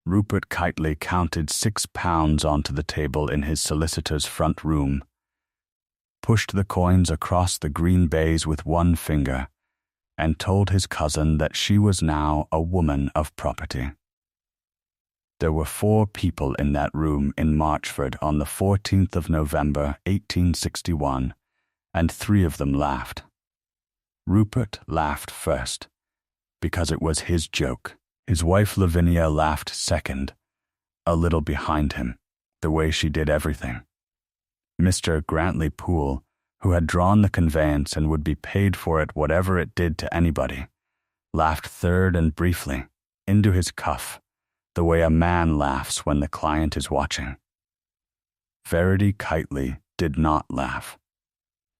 Rupert Kytely counted £6 onto the table in his solicitor's front room, pushed the coins across the green baize with one finger, and told his cousin that she was now a woman of property. There were 4 people in that room in Marchford on the 14th of November, 1861, and 3 of them laughed. Rupert laughed first, because it was his joke. His wife Lavinia laughed second, a little behind him, the way she did everything. Mr. Grantley Poole, who had drawn the conveyance and would be paid for it whatever it did to anybody, laughed third and briefly, into his cuff, the way a man laughs when the client is watching. Verity Kytely did not laugh.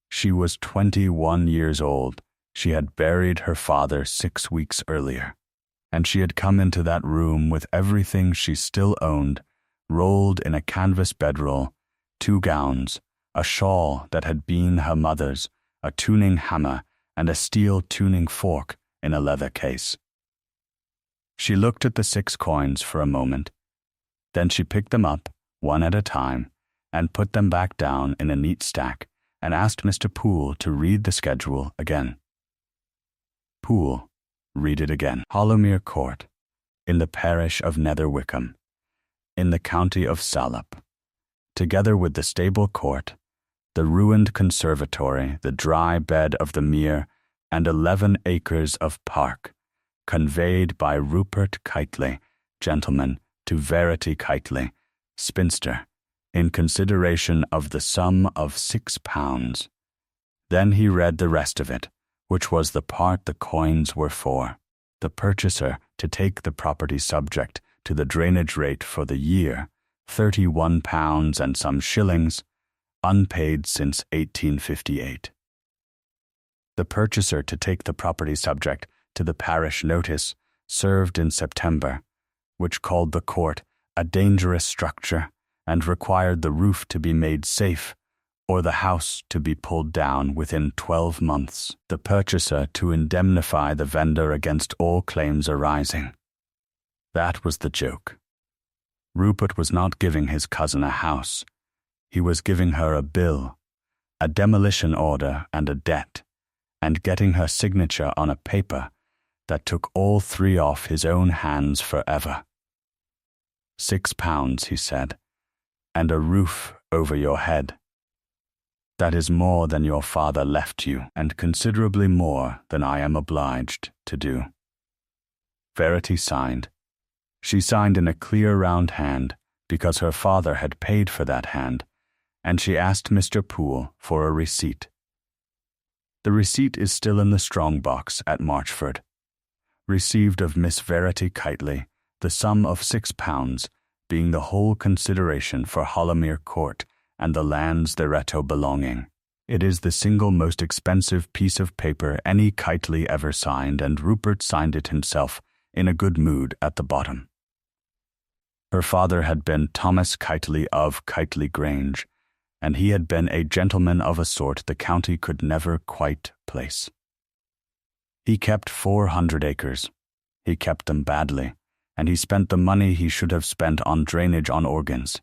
She was 21 years old. She had buried her father 6 weeks earlier, and she had come into that room with everything she still owned, rolled in a canvas bedroll, 2 gowns, a shawl that had been her mother's, a tuning hammer, and a steel tuning fork in a leather case. She looked at the 6 coins for a moment. Then she picked them up, one at a time, and put them back down in a neat stack, and asked Mr. Poole to read the schedule again. Poole, read it again. Hollowmere Court, in the parish of Nether Wickham, in the county of Salop, together with the stable court, the ruined conservatory, the dry bed of the mere, and 11 acres of park, conveyed by Rupert Kytely, gentleman, to Verity Kytely, spinster, in consideration of the sum of £6. Then he read the rest of it, which was the part the coins were for. The purchaser to take the property subject to the drainage rate for the year, £31 and some shillings, unpaid since 1858. The purchaser to take the property subject to the parish notice served in September, which called the court a dangerous structure and required the roof to be made safe or the house to be pulled down within 12 months. The purchaser to indemnify the vendor against all claims arising. That was the joke. Rupert was not giving his cousin a house. He was giving her a bill, a demolition order and a debt, and getting her signature on a paper that took all 3 off his own hands forever. £6, he said, and a roof over your head. That is more than your father left you, and considerably more than I am obliged to do. Verity signed. She signed in a clear round hand, because her father had paid for that hand, and she asked Mr. Poole for a receipt. The receipt is still in the strong box at Marchford. Received of Miss Verity Kytely, the sum of £6, being the whole consideration for Hollowmere Court and the lands thereto belonging. It is the single most expensive piece of paper any Kytely ever signed, and Rupert signed it himself in a good mood at the bottom. Her father had been Thomas Kytely of Kytely Grange, and he had been a gentleman of a sort the county could never quite place. He kept 400 acres. He kept them badly, and he spent the money he should have spent on drainage on organs.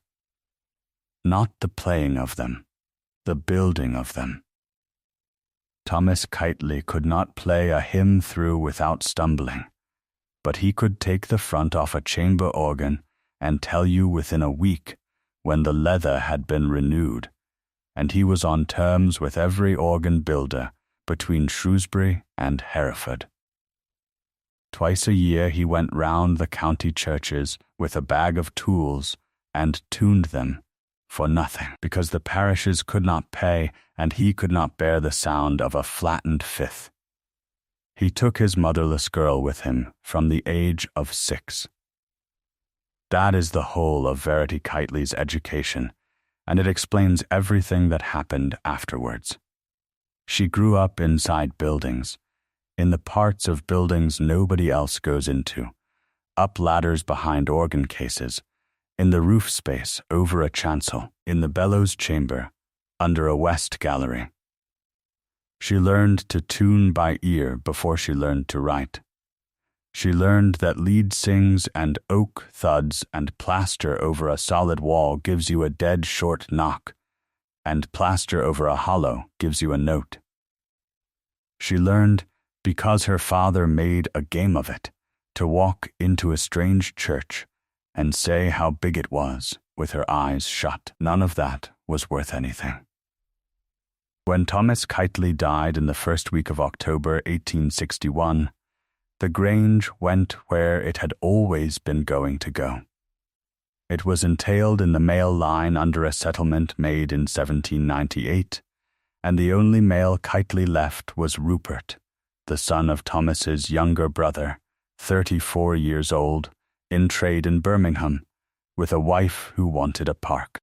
Not the playing of them, the building of them. Thomas Kytely could not play a hymn through without stumbling, but he could take the front off a chamber organ and tell you within a week when the leather had been renewed, and he was on terms with every organ builder between Shrewsbury and Hereford. Twice a year he went round the county churches with a bag of tools and tuned them for nothing, because the parishes could not pay and he could not bear the sound of a flattened fifth. He took his motherless girl with him from the age of 6. That is the whole of Verity Kytely's education, and it explains everything that happened afterwards. She grew up inside buildings, in the parts of buildings nobody else goes into, up ladders behind organ cases, in the roof space over a chancel, in the bellows chamber, under a west gallery. She learned to tune by ear before she learned to write. She learned that lead sings and oak thuds and plaster over a solid wall gives you a dead short knock, and plaster over a hollow gives you a note. She learned, because her father made a game of it, to walk into a strange church and say how big it was with her eyes shut. None of that was worth anything. When Thomas Kytely died in the first week of October 1861, the Grange went where it had always been going to go. It was entailed in the male line under a settlement made in 1798, and the only male Kytely left was Rupert, the son of Thomas's younger brother, 34 years old, in trade in Birmingham, with a wife who wanted a park.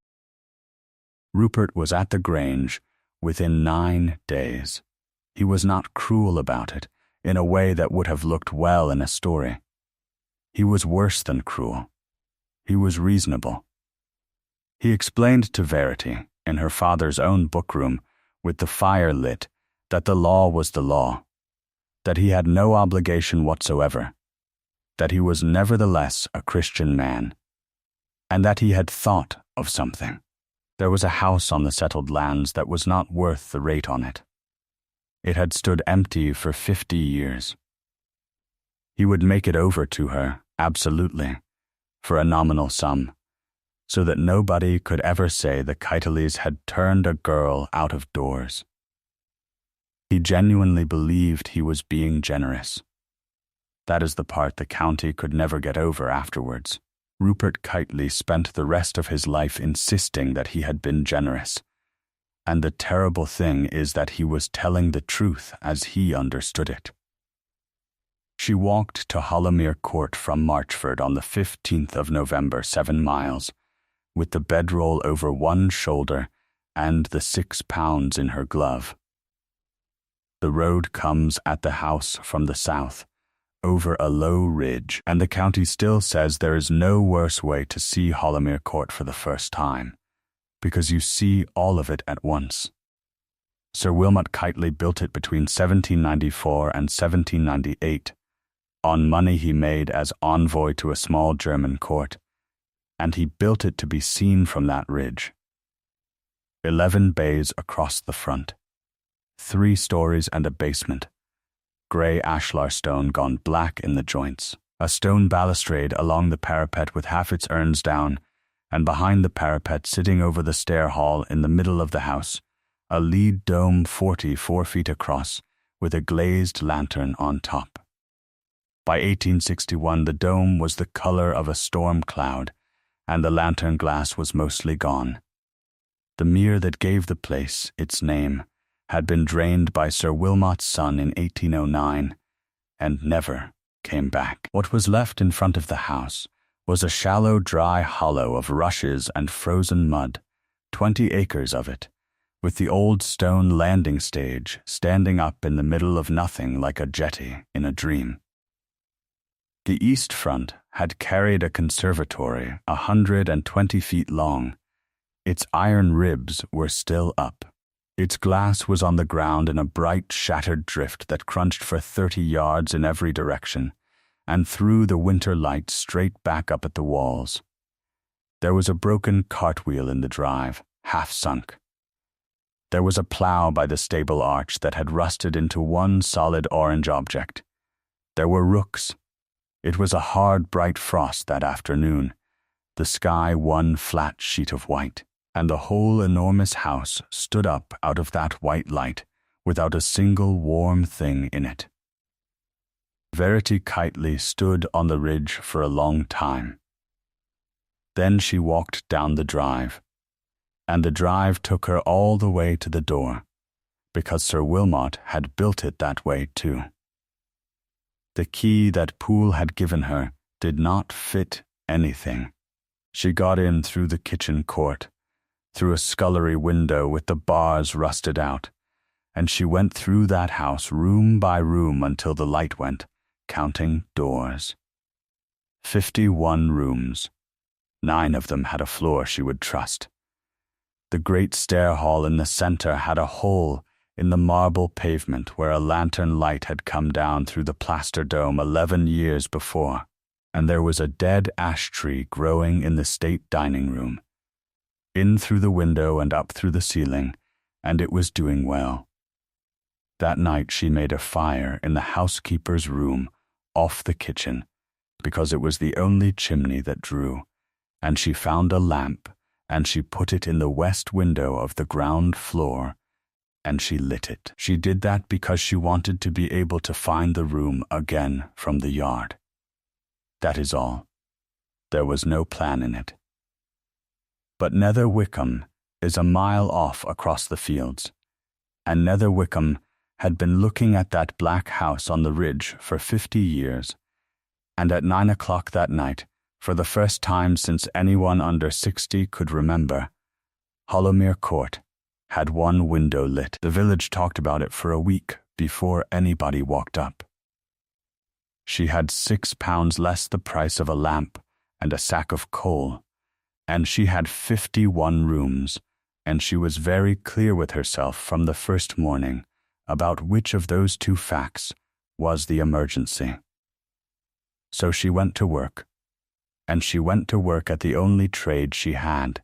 Rupert was at the Grange within 9 days. He was not cruel about it, in a way that would have looked well in a story. He was worse than cruel. He was reasonable. He explained to Verity, in her father's own bookroom, with the fire lit, that the law was the law, that he had no obligation whatsoever, that he was nevertheless a Christian man, and that he had thought of something. There was a house on the settled lands that was not worth the rate on it. It had stood empty for 50 years. He would make it over to her, absolutely, for a nominal sum, so that nobody could ever say the Kytleys had turned a girl out of doors. He genuinely believed he was being generous. That is the part the county could never get over afterwards. Rupert Kytely spent the rest of his life insisting that he had been generous, and the terrible thing is that he was telling the truth as he understood it. She walked to Hollowmere Court from Marchford on the 15th of November, 7 miles, with the bedroll over one shoulder and the £6 in her glove. The road comes at the house from the south, over a low ridge, and the county still says there is no worse way to see Hollowmere Court for the first time, because you see all of it at once. Sir Wilmot Kytely built it between 1794 and 1798, on money he made as envoy to a small German court, and he built it to be seen from that ridge. 11 bays across the front, 3 stories and a basement, grey ashlar stone gone black in the joints, a stone balustrade along the parapet with half its urns down, and behind the parapet, sitting over the stair hall in the middle of the house, a lead dome 44 feet across with a glazed lantern on top. By 1861, the dome was the colour of a storm cloud, and the lantern glass was mostly gone. The mere that gave the place its name had been drained by Sir Wilmot's son in 1809, and never came back. What was left in front of the house was a shallow, dry hollow of rushes and frozen mud, 20 acres of it, with the old stone landing stage standing up in the middle of nothing like a jetty in a dream. The east front had carried a conservatory 120 feet long. Its iron ribs were still up. Its glass was on the ground in a bright, shattered drift that crunched for 30 yards in every direction, and threw the winter light straight back up at the walls. There was a broken cartwheel in the drive, half sunk. There was a plough by the stable arch that had rusted into one solid orange object. There were rooks. It was a hard, bright frost that afternoon, the sky one flat sheet of white, and the whole enormous house stood up out of that white light without a single warm thing in it. Verity Kytely stood on the ridge for a long time. Then she walked down the drive, and the drive took her all the way to the door, because Sir Wilmot had built it that way too. The key that Poole had given her did not fit anything. She got in through the kitchen court, through a scullery window with the bars rusted out, and she went through that house room by room until the light went, counting doors. 51 rooms. 9 of them had a floor she would trust. The great stair hall in the centre had a hole in the marble pavement where a lantern light had come down through the plaster dome 11 years before, and there was a dead ash tree growing in the state dining room, in through the window and up through the ceiling, and it was doing well. That night she made a fire in the housekeeper's room off the kitchen, because it was the only chimney that drew, and she found a lamp, and she put it in the west window of the ground floor, and she lit it. She did that because she wanted to be able to find the room again from the yard. That is all. There was no plan in it. But Nether Wickham is a mile off across the fields, and Nether Wickham had been looking at that black house on the ridge for 50 years, and at 9 o'clock that night, for the first time since anyone under 60 could remember, Hollowmere Court had one window lit. The village talked about it for a week before anybody walked up. She had £6 less the price of a lamp and a sack of coal, and she had 51 rooms, and she was very clear with herself from the first morning about which of those two facts was the emergency. So she went to work, and she went to work at the only trade she had.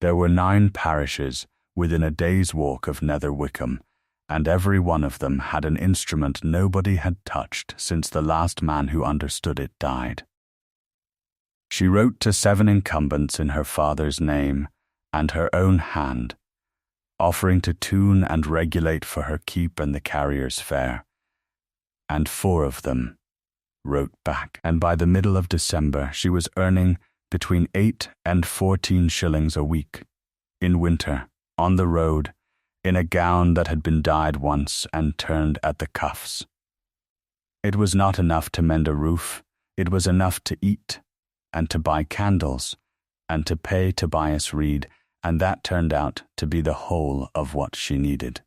There were 9 parishes within a day's walk of Nether Wickham, and every one of them had an instrument nobody had touched since the last man who understood it died. She wrote to 7 incumbents in her father's name and her own hand, offering to tune and regulate for her keep and the carrier's fare, and 4 of them wrote back, and by the middle of December she was earning between 8 and 14 shillings a week, in winter, on the road, in a gown that had been dyed once and turned at the cuffs. It was not enough to mend a roof, it was enough to eat, and to buy candles, and to pay Tobias Reed, and that turned out to be the whole of what she needed.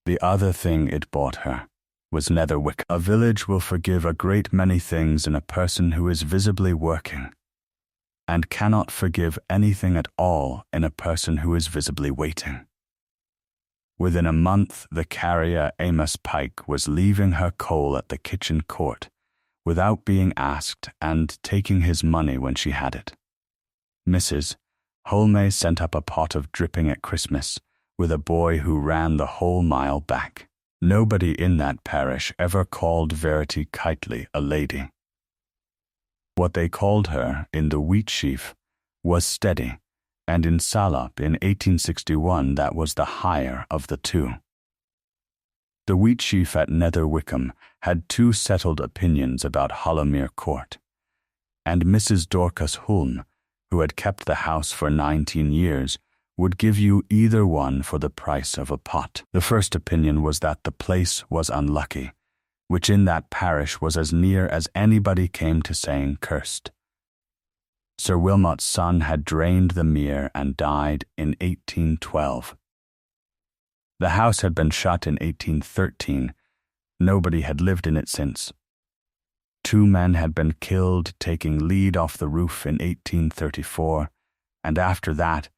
The other thing it bought her was Nether Wickham. A village will forgive a great many things in a person who is visibly working, and cannot forgive anything at all in a person who is visibly waiting. Within a month, the carrier Amos Pike was leaving her coal at the kitchen court without being asked and taking his money when she had it. Mrs. Hollowmere sent up a pot of dripping at Christmas with a boy who ran the whole mile back. Nobody in that parish ever called Verity Kytely a lady. What they called her in the wheat sheaf was steady, and in Salop in 1861 that was the higher of the two. The wheat sheaf at Nether Wickham had 2 settled opinions about Hollowmere Court, and Mrs. Dorcas Hulme, who had kept the house for 19 years, would give you either one for the price of a pot. The first opinion was that the place was unlucky, which in that parish was as near as anybody came to saying cursed. Sir Wilmot's son had drained the mere and died in 1812. The house had been shut in 1813. Nobody had lived in it since. 2 men had been killed taking lead off the roof in 1834, and after that,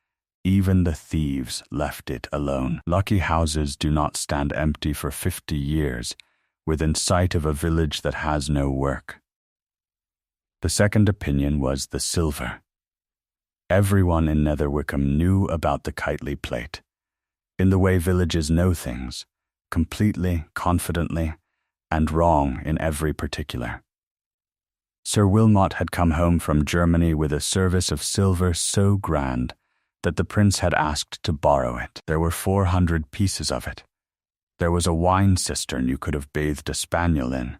even the thieves left it alone. Lucky houses do not stand empty for 50 years, within sight of a village that has no work. The second opinion was the silver. Everyone in Nether Wickham knew about the Kytely plate, in the way villages know things, completely, confidently, and wrong in every particular. Sir Wilmot had come home from Germany with a service of silver so grand that the prince had asked to borrow it. There were 400 pieces of it. There was a wine cistern you could have bathed a spaniel in,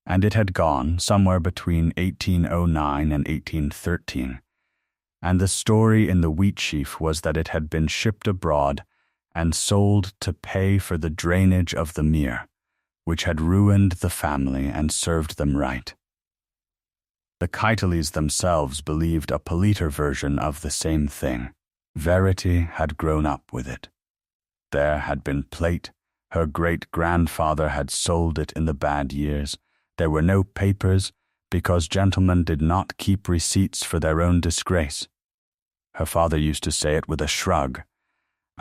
and it had gone somewhere between 1809 and 1813, and the story in the wheat sheaf was that it had been shipped abroad and sold to pay for the drainage of the mere, which had ruined the family and served them right. The Kytleys themselves believed a politer version of the same thing. Verity had grown up with it. There had been plate. Her great-grandfather had sold it in the bad years. There were no papers, because gentlemen did not keep receipts for their own disgrace. Her father used to say it with a shrug.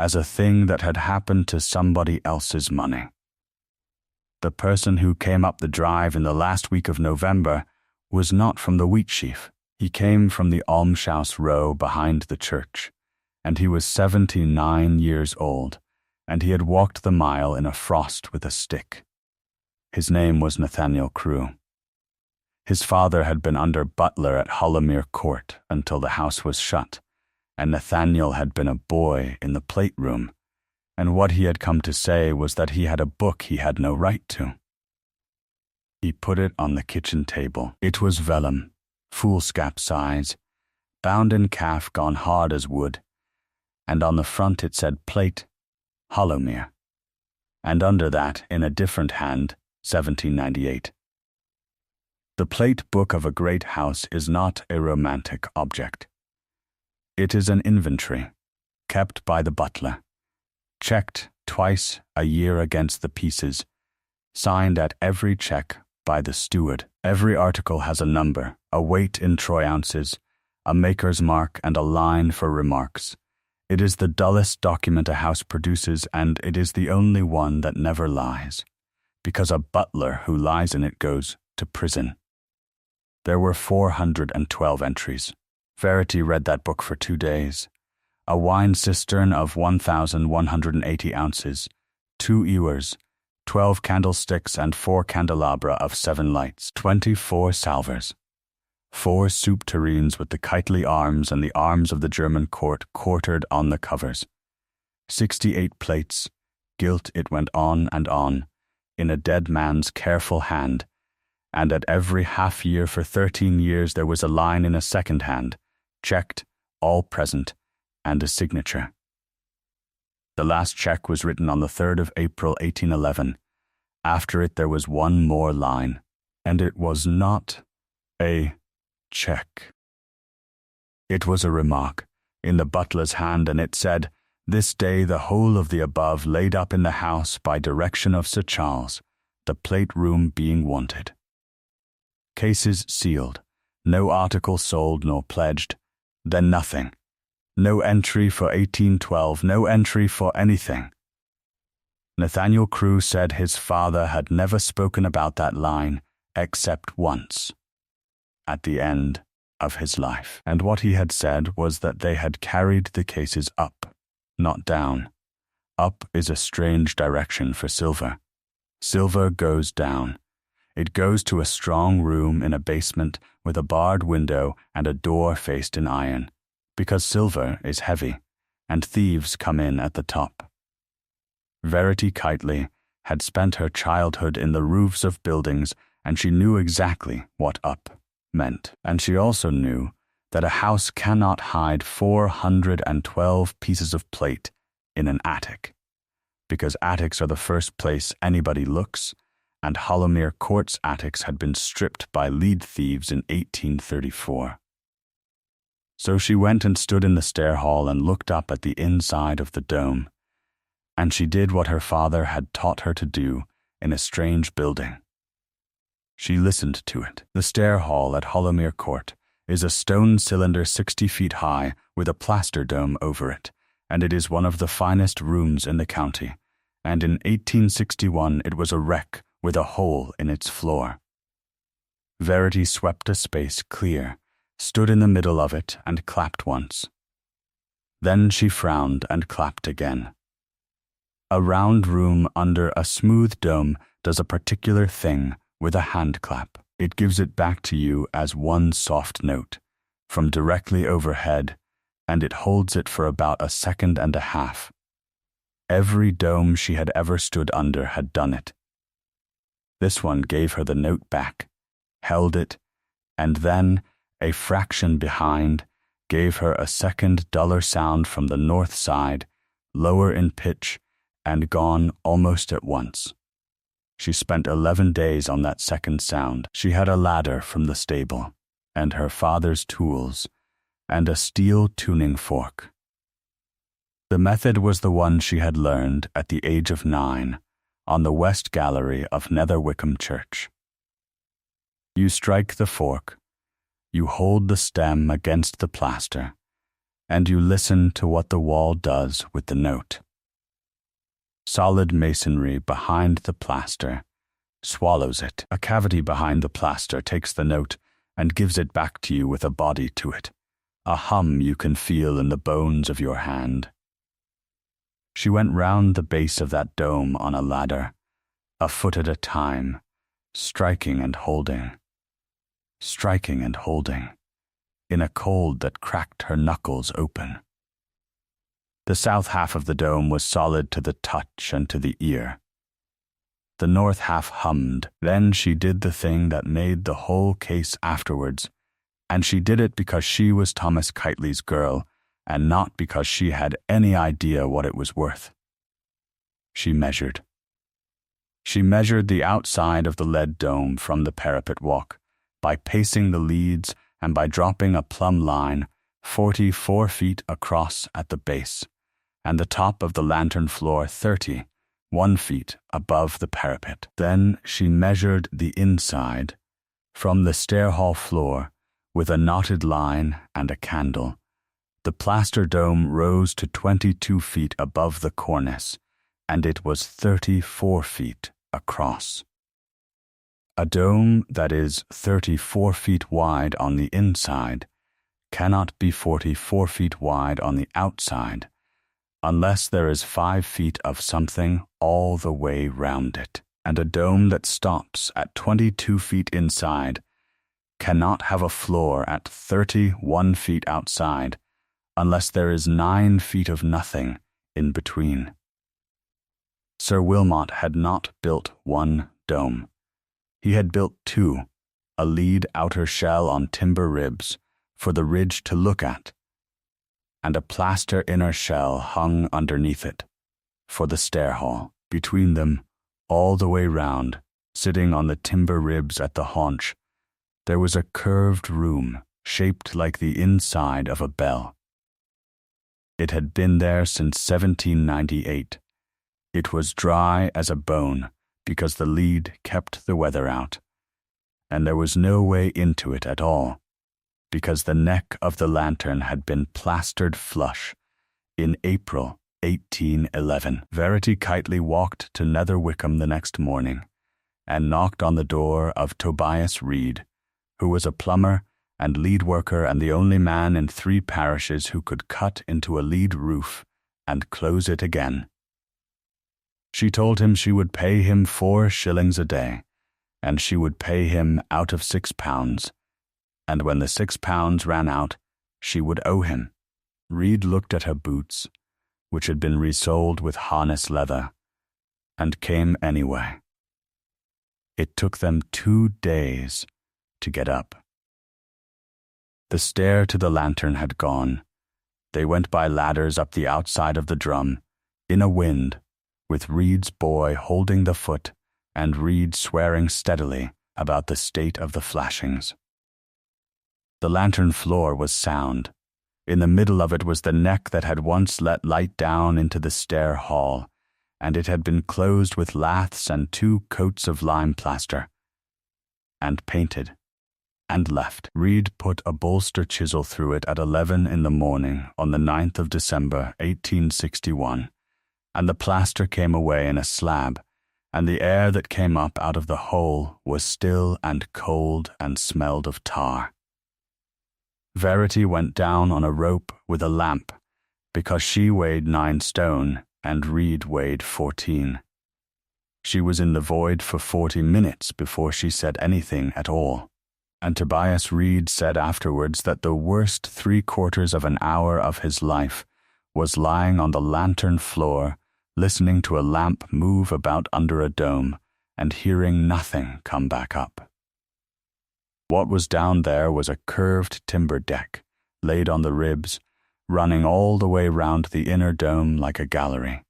as a thing that had happened to somebody else's money. The person who came up the drive in the last week of November was not from the wheat sheaf. He came from the almshouse row behind the church, and he was 79 years old, and he had walked the mile in a frost with a stick. His name was Nathaniel Crewe. His father had been under butler at Hollowmere Court until the house was shut, and Nathaniel had been a boy in the plate room, and what he had come to say was that he had a book he had no right to. He put it on the kitchen table. It was vellum, foolscap size, bound in calf gone hard as wood, and on the front it said plate, Hollowmere, and under that, in a different hand, 1798. The plate book of a great house is not a romantic object. It is an inventory, kept by the butler, checked twice a year against the pieces, signed at every check by the steward. Every article has a number, a weight in troy ounces, a maker's mark, and a line for remarks. It is the dullest document a house produces, and it is the only one that never lies, because a butler who lies in it goes to prison. There were 412 entries. Verity read that book for 2 days. A wine cistern of 1,180 ounces, 2 ewers, 12 candlesticks and 4 candelabra of 7 lights, 24 salvers, 4 soup tureens with the Kytely arms and the arms of the German court quartered on the covers, 68 plates, gilt it went on, in a dead man's careful hand, and at every half year for 13 years there was a line in a second hand, checked, all present, and a signature. The last check was written on the 3rd of April 1811. After it there was one more line, and it was not a check. It was a remark in the butler's hand, and it said, "This day the whole of the above laid up in the house by direction of Sir Charles, the plate room being wanted. Cases sealed, no article sold nor pledged, then nothing. No entry for 1812, no entry for anything." Nathaniel Crewe said his father had never spoken about that line except once, at the end of his life. And what he had said was that they had carried the cases up, not down. Up is a strange direction for silver. Silver goes down. It goes to a strong room in a basement with a barred window and a door faced in iron, because silver is heavy, and thieves come in at the top. Verity Kytely had spent her childhood in the roofs of buildings, and she knew exactly what up meant. And she also knew that a house cannot hide 412 pieces of plate in an attic, because attics are the first place anybody looks, and Hollowmere Court's attics had been stripped by lead thieves in 1834. So she went and stood in the stair hall and looked up at the inside of the dome, and she did what her father had taught her to do in a strange building. She listened to it. The stair hall at Hollowmere Court is a stone cylinder 60 feet high with a plaster dome over it, and it is one of the finest rooms in the county, and in 1861 it was a wreck with a hole in its floor. Verity swept a space clear, stood in the middle of it, and clapped once. Then she frowned and clapped again. A round room under a smooth dome does a particular thing with a hand clap. It gives it back to you as one soft note, from directly overhead, and it holds it for about a second and a half. Every dome she had ever stood under had done it. This one gave her the note back, held it, and then, a fraction behind, gave her a second duller sound from the north side, lower in pitch, and gone almost at once. She spent 11 days on that second sound. She had a ladder from the stable, and her father's tools, and a steel tuning fork. The method was the one she had learned at the age of 9 on the west gallery of Nether Wickham Church. You strike the fork, you hold the stem against the plaster, and you listen to what the wall does with the note. Solid masonry behind the plaster swallows it. A cavity behind the plaster takes the note and gives it back to you with a body to it, a hum you can feel in the bones of your hand. She went round the base of that dome on a ladder, a foot at a time, striking and holding, in a cold that cracked her knuckles open. The south half of the dome was solid to the touch and to the ear. The north half hummed. Then she did the thing that made the whole case afterwards, and she did it because she was Thomas Kytely's girl, and not because she had any idea what it was worth. She measured. She measured the outside of the lead dome from the parapet walk, by pacing the leads and by dropping a plumb line 44 feet across at the base, and the top of the lantern floor 31 feet above the parapet. Then she measured the inside, from the stair hall floor, with a knotted line and a candle. The plaster dome rose to 22 feet above the cornice, and it was 34 feet across. A dome that is 34 feet wide on the inside cannot be 44 feet wide on the outside unless there is 5 feet of something all the way round it. And a dome that stops at 22 feet inside cannot have a floor at 31 feet outside unless there is 9 feet of nothing in between. Sir Wilmot had not built one dome. He had built two, a lead outer shell on timber ribs for the ridge to look at, and a plaster inner shell hung underneath it for the stair hall. Between them, all the way round, sitting on the timber ribs at the haunch, there was a curved room shaped like the inside of a bell. It had been there since 1798. It was dry as a bone because the lead kept the weather out, and there was no way into it at all because the neck of the lantern had been plastered flush in April 1811. Verity Kytely walked to Nether Wickham the next morning and knocked on the door of Tobias Reed, who was a plumber and lead worker and the only man in 3 parishes who could cut into a lead roof and close it again. She told him she would pay him 4 shillings a day, and she would pay him out of £6, and when the £6 ran out, she would owe him. Reed looked at her boots, which had been resoled with harness leather, and came anyway. It took them 2 days to get up. The stair to the lantern had gone. They went by ladders up the outside of the drum, in a wind, with Reed's boy holding the foot and Reed swearing steadily about the state of the flashings. The lantern floor was sound. In the middle of it was the neck that had once let light down into the stair hall, and it had been closed with laths and 2 coats of lime plaster, and painted, and left. Reed put a bolster chisel through it at 11 in the morning on the 9th of December, 1861, and the plaster came away in a slab, and the air that came up out of the hole was still and cold and smelled of tar. Verity went down on a rope with a lamp, because she weighed 9 stone and Reed weighed 14. She was in the void for 40 minutes before she said anything at all, and Tobias Reed said afterwards that the worst 3/4 of an hour of his life was lying on the lantern floor, listening to a lamp move about under a dome and hearing nothing come back up. What was down there was a curved timber deck, laid on the ribs, running all the way round the inner dome like a gallery.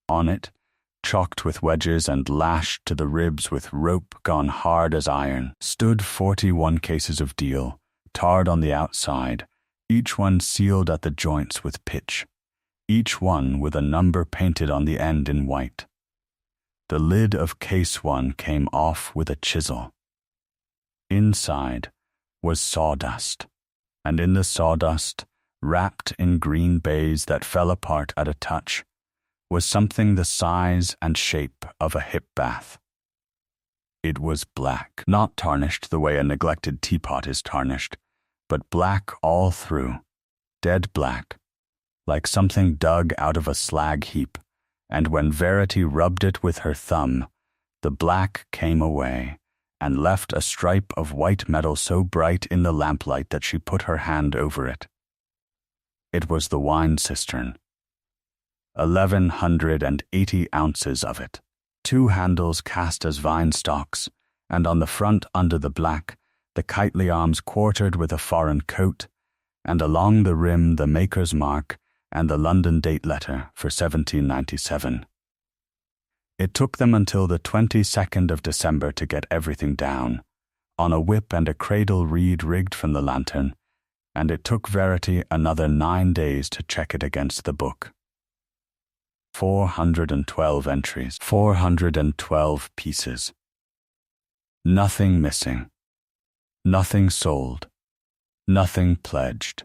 On it, chalked with wedges and lashed to the ribs with rope gone hard as iron, stood 41 cases of deal, tarred on the outside, each one sealed at the joints with pitch, each one with a number painted on the end in white. The lid of case 1 came off with a chisel. Inside was sawdust, and in the sawdust wrapped in green baize that fell apart at a touch, was something the size and shape of a hip bath. It was black, not tarnished the way a neglected teapot is tarnished, but black all through, dead black, like something dug out of a slag heap, and when Verity rubbed it with her thumb, the black came away and left a stripe of white metal so bright in the lamplight that she put her hand over it. It was the wine cistern. 1,180 ounces of it, 2 handles cast as vine stalks, and on the front under the black, the Kytely arms quartered with a foreign coat, and along the rim the maker's mark and the London date letter for 1797. It took them until the 22nd of December to get everything down, on a whip and a cradle reed rigged from the lantern, and it took Verity another 9 days to check it against the book. 412 entries, 412 pieces. Nothing missing, nothing sold, nothing pledged.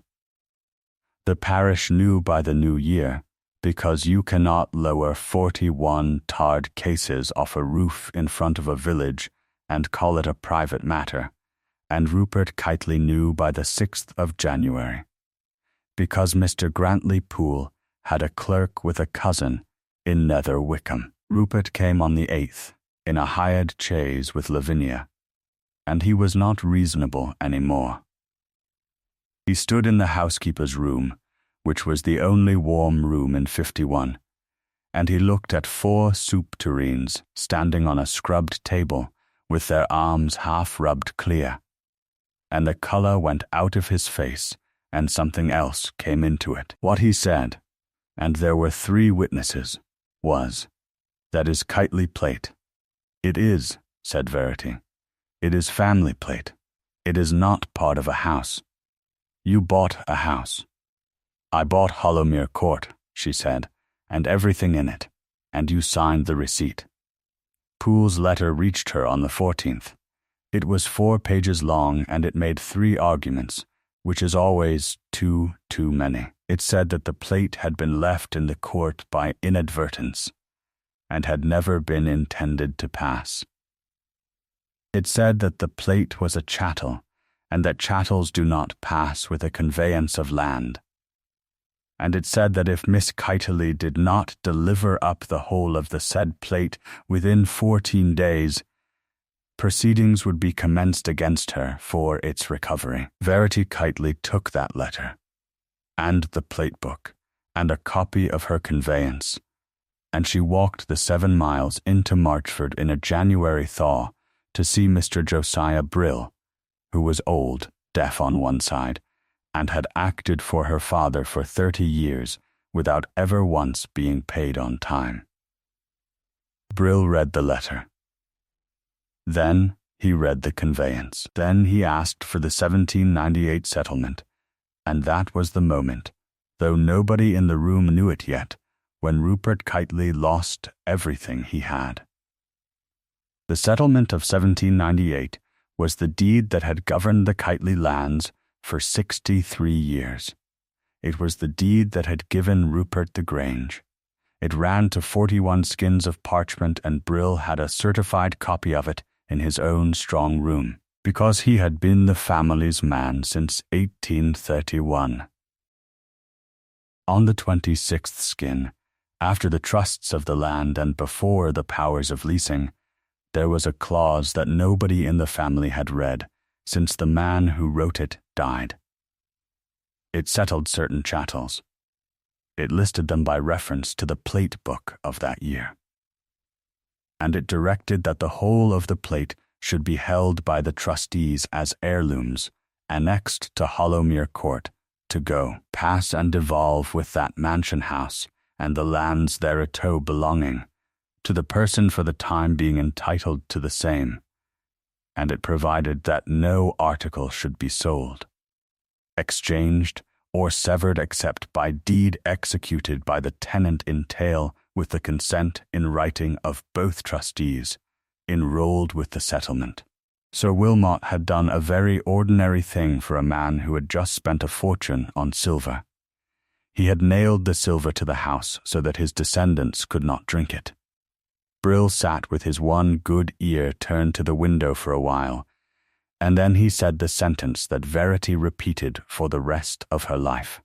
The parish knew by the new year, because you cannot lower 41 tarred cases off a roof in front of a village and call it a private matter, and Rupert Kytely knew by the 6th of January, because Mr. Grantley Poole had a clerk with a cousin in Nether Wickham. Rupert came on the 8th, in a hired chaise with Lavinia, and he was not reasonable any more. He stood in the housekeeper's room, which was the only warm room in 51, and he looked at 4 soup tureens standing on a scrubbed table with their arms half rubbed clear, and the colour went out of his face and something else came into it. What he said, and there were 3 witnesses, was, "That is Kytely plate." "It is," said Verity. "It is family plate. It is not part of a house. You bought a house." "I bought Hollowmere Court," she said, "and everything in it, and you signed the receipt." Poole's letter reached her on the 14th. It was 4 pages long, and it made 3 arguments, which is always too many. It said that the plate had been left in the court by inadvertence, and had never been intended to pass. It said that the plate was a chattel, and that chattels do not pass with a conveyance of land. And it said that if Miss Kytely did not deliver up the whole of the said plate within 14 days, proceedings would be commenced against her for its recovery. Verity Kytely took that letter, and the plate book, and a copy of her conveyance, and she walked the 7 miles into Marchford in a January thaw to see Mr. Josiah Brill, who was old, deaf on one side, and had acted for her father for 30 years without ever once being paid on time. Brill read the letter. Then he read the conveyance. Then he asked for the 1798 settlement, and that was the moment, though nobody in the room knew it yet, when Rupert Kytely lost everything he had. The settlement of 1798 was the deed that had governed the Kytely lands for 63 years. It was the deed that had given Rupert the Grange. It ran to 41 skins of parchment, and Brill had a certified copy of it in his own strong room, because he had been the family's man since 1831. On the 26th skin, after the trusts of the land and before the powers of leasing, there was a clause that nobody in the family had read, since the man who wrote it died. It settled certain chattels. It listed them by reference to the plate book of that year. And it directed that the whole of the plate should be held by the trustees as heirlooms, annexed to Hollowmere Court, to go, pass and devolve with that mansion house and the lands thereto belonging, to the person for the time being entitled to the same, and it provided that no article should be sold, exchanged, or severed except by deed executed by the tenant in tail with the consent in writing of both trustees, enrolled with the settlement. Sir Wilmot had done a very ordinary thing for a man who had just spent a fortune on silver. He had nailed the silver to the house so that his descendants could not drink it. Brill sat with his one good ear turned to the window for a while, and then he said the sentence that Verity repeated for the rest of her life.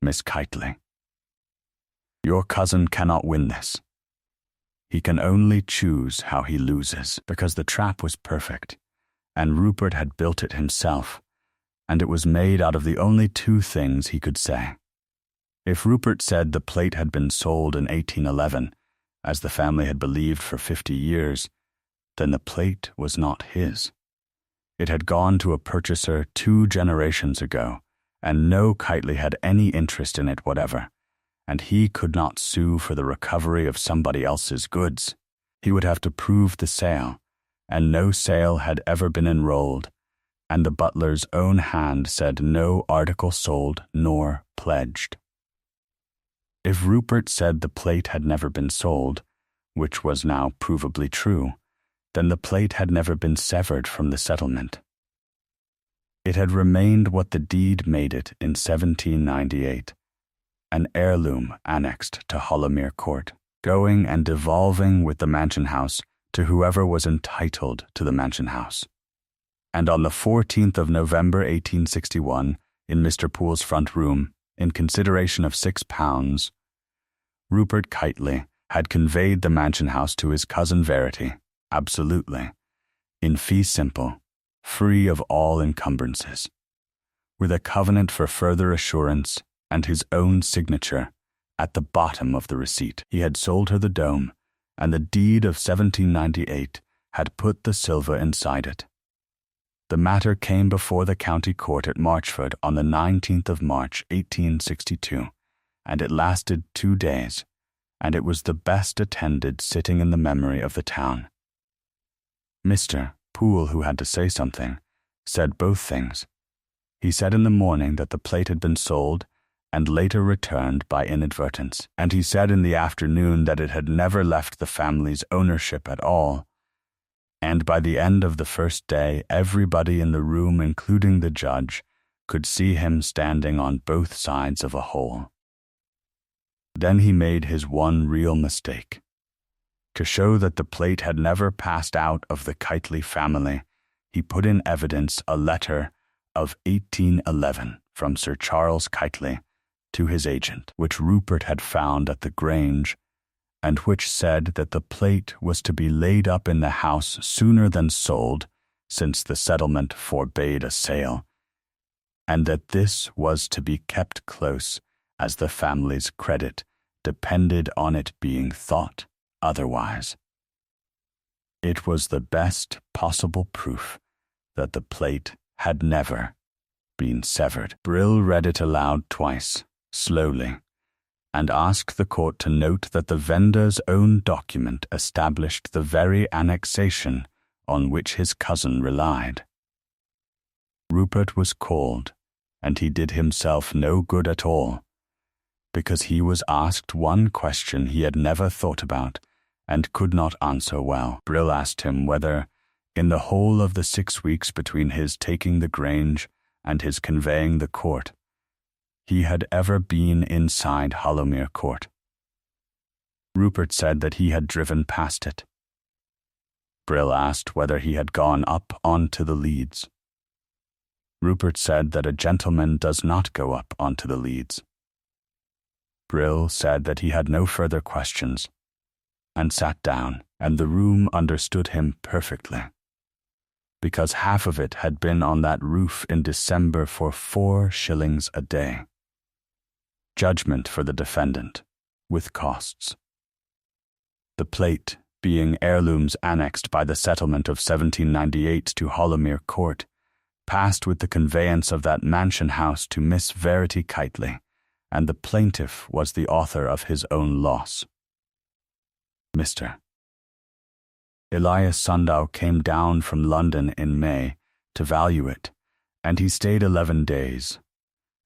"Miss Kytely, your cousin cannot win this. He can only choose how he loses," because the trap was perfect, and Rupert had built it himself, and it was made out of the only two things he could say. If Rupert said the plate had been sold in 1811, as the family had believed for 50 years, then the plate was not his. It had gone to a purchaser 2 generations ago, and no Kytely had any interest in it whatever, and he could not sue for the recovery of somebody else's goods. He would have to prove the sale, and no sale had ever been enrolled, and the butler's own hand said no article sold nor pledged. If Rupert said the plate had never been sold, which was now provably true, then the plate had never been severed from the settlement. It had remained what the deed made it in 1798, an heirloom annexed to Hollowmere Court, going and devolving with the mansion house to whoever was entitled to the mansion house. And on the 14th of November 1861, in Mr. Poole's front room, in consideration of £6, Rupert Kytely had conveyed the mansion house to his cousin Verity, absolutely, in fee simple, free of all encumbrances, with a covenant for further assurance and his own signature at the bottom of the receipt. He had sold her the dome, and the deed of 1798 had put the silver inside it. The matter came before the county court at Marchford on the 19th of March, 1862, and it lasted 2 days, and it was the best attended sitting in the memory of the town. Mr. Poole, who had to say something, said both things. He said in the morning that the plate had been sold and later returned by inadvertence, and he said in the afternoon that it had never left the family's ownership at all, and by the end of the first day everybody in the room, including the judge, could see him standing on both sides of a hole. Then he made his one real mistake. To show that the plate had never passed out of the Kytely family, he put in evidence a letter of 1811 from Sir Charles Kytely to his agent, which Rupert had found at the Grange, and which said that the plate was to be laid up in the house sooner than sold, since the settlement forbade a sale, and that this was to be kept close, as the family's credit depended on it being thought otherwise. It was the best possible proof that the plate had never been severed. Brill read it aloud twice, slowly, and asked the court to note that the vendor's own document established the very annexation on which his cousin relied. Rupert was called, and he did himself no good at all, because he was asked one question he had never thought about and could not answer well. Brill asked him whether, in the whole of the 6 weeks between his taking the Grange and his conveying the court, he had ever been inside Hollowmere Court. Rupert said that he had driven past it. Brill asked whether he had gone up onto the leads. Rupert said that a gentleman does not go up onto the leads. Brill said that he had no further questions, and sat down, and the room understood him perfectly, because half of it had been on that roof in December for 4 shillings a day. Judgment for the defendant, with costs. The plate, being heirlooms annexed by the settlement of 1798 to Hollowmere Court, passed with the conveyance of that mansion house to Miss Verity Kytely, and the plaintiff was the author of his own loss. Mr. Elias Sundow came down from London in May to value it, and he stayed 11 days,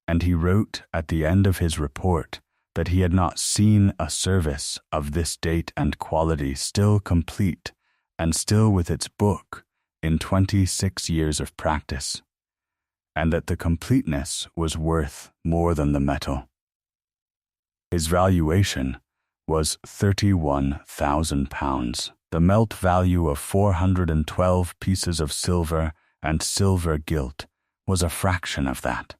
and he wrote at the end of his report that he had not seen a service of this date and quality still complete and still with its book in 26 years of practice, and that the completeness was worth more than the metal. His valuation was £31,000. The melt value of 412 pieces of silver and silver gilt was a fraction of that.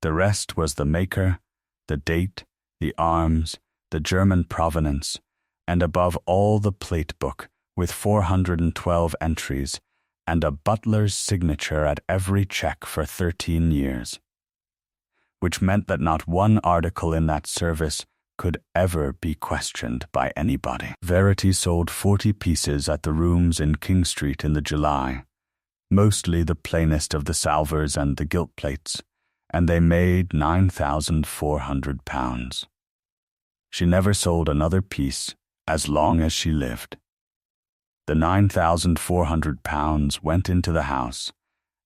The rest was the maker, the date, the arms, the German provenance, and above all the plate book with 412 entries and a butler's signature at every check for 13 years, which meant that not one article in that service could ever be questioned by anybody. Verity sold 40 pieces at the rooms in King Street in the July, mostly the plainest of the salvers and the gilt plates, and they made £9,400. She never sold another piece as long as she lived. The £9,400 went into the house,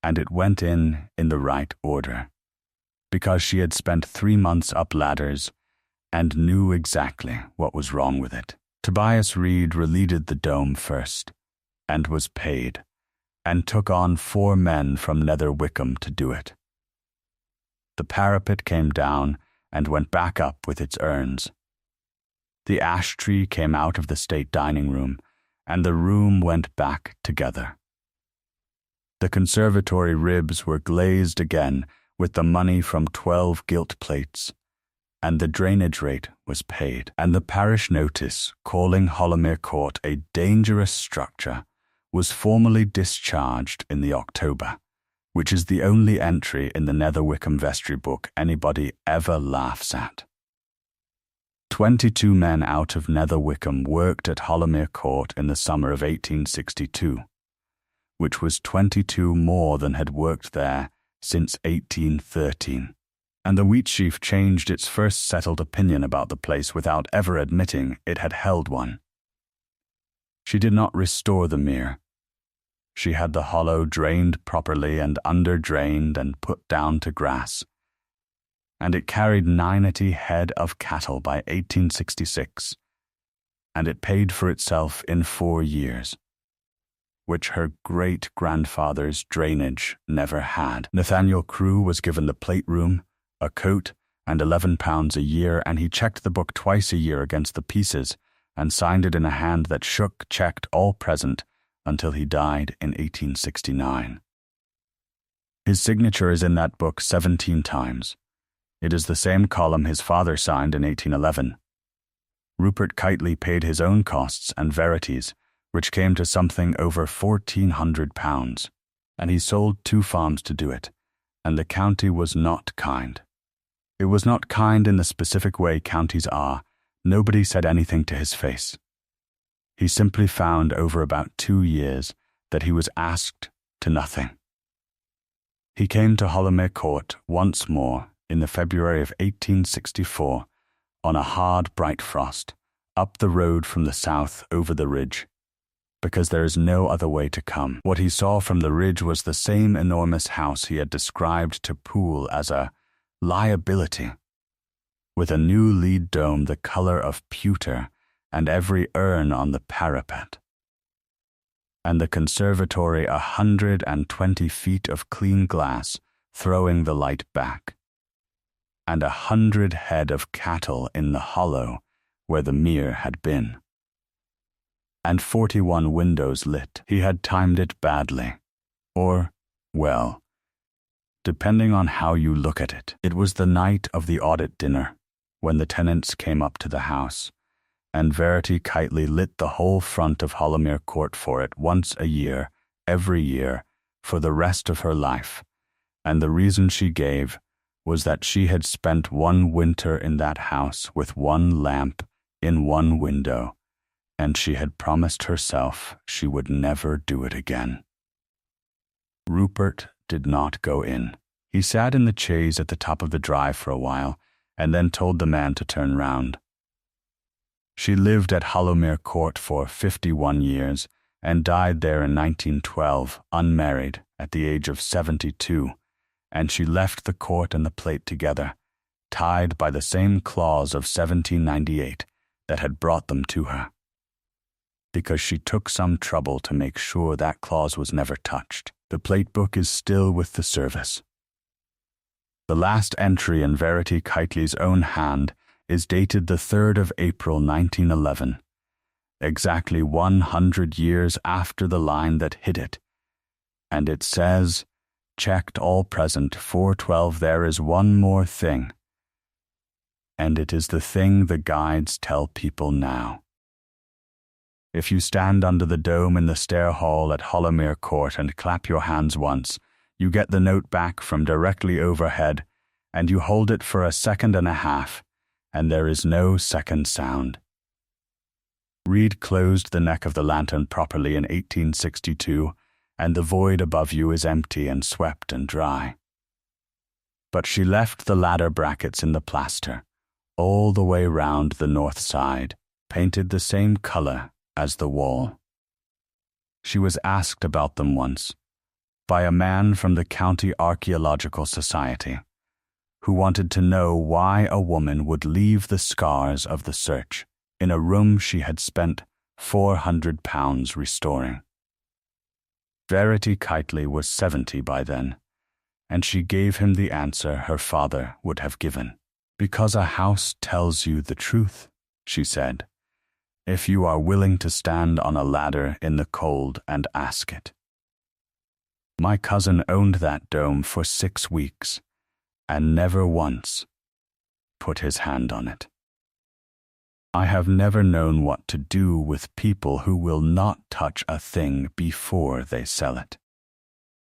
and it went in the right order, because she had spent 3 months up ladders and knew exactly what was wrong with it. Tobias Reed releaded the dome first, and was paid, and took on 4 men from Nether Wickham to do it. The parapet came down and went back up with its urns. The ash tree came out of the state dining room, and the room went back together. The conservatory ribs were glazed again with the money from 12 gilt plates, and the drainage rate was paid, and the parish notice calling Hollowmere Court a dangerous structure was formally discharged in the October, which is the only entry in the Nether Wickham vestry book anybody ever laughs at. 22 men out of Nether Wickham worked at Hollowmere Court in the summer of 1862, which was 22 more than had worked there since 1813, and the Wheatsheaf changed its first settled opinion about the place without ever admitting it had held one. She did not restore the mere. She had the hollow drained properly and under-drained and put down to grass, and it carried 90 head of cattle by 1866, and it paid for itself in 4 years, which her great-grandfather's drainage never had. Nathaniel Crewe was given the plate room, a coat, and £11 a year, and he checked the book twice a year against the pieces, and signed it in a hand that shook, checked, all present, until he died in 1869. His signature is in that book 17 times. It is the same column his father signed in 1811. Rupert Kytely paid his own costs and Verity's, which came to something over £1,400, and he sold 2 farms to do it, and the county was not kind. It was not kind in the specific way counties are. Nobody said anything to his face. He simply found over about 2 years that he was asked to nothing. He came to Hollowmere Court once more in the February of 1864 on a hard, bright frost, up the road from the south over the ridge, because there is no other way to come. What he saw from the ridge was the same enormous house he had described to Poole as a liability, with a new lead dome the colour of pewter and every urn on the parapet, and the conservatory 120 feet of clean glass throwing the light back, and 100 head of cattle in the hollow where the mere had been, and 41 windows lit. He had timed it badly, or, well, depending on how you look at it. It was the night of the audit dinner, when the tenants came up to the house, and Verity Kytely lit the whole front of Hollowmere Court for it once a year, every year, for the rest of her life, and the reason she gave was that she had spent 1 winter in that house with 1 lamp in 1 window, and she had promised herself she would never do it again. Rupert did not go in. He sat in the chaise at the top of the drive for a while, and then told the man to turn round. She lived at Hollowmere Court for 51 years, and died there in 1912, unmarried, at the age of 72, and she left the court and the plate together, tied by the same clause of 1798 that had brought them to her. because she took some trouble to make sure that clause was never touched. The plate book is still with the service. The last entry in Verity Kytely's own hand is dated the 3rd of April 1911, exactly 100 years after the line that hid it, and it says, "Checked all present, 412, there is one more thing." And it is the thing the guides tell people now. If you stand under the dome in the stair hall at Hollowmere Court and clap your hands once, you get the note back from directly overhead, and you hold it for a second and a half, and there is no second sound. Reed closed the neck of the lantern properly in 1862, and the void above you is empty and swept and dry. But she left the ladder brackets in the plaster, all the way round the north side, painted the same color as the wall. She was asked about them once, by a man from the County Archaeological Society, who wanted to know why a woman would leave the scars of the search in a room she had spent £400 restoring. Verity Kytely was 70 by then, and she gave him the answer her father would have given. "Because a house tells you the truth," she said, "if you are willing to stand on a ladder in the cold and ask it." My cousin owned that dome for 6 weeks, and never once put his hand on it. I have never known what to do with people who will not touch a thing before they sell it.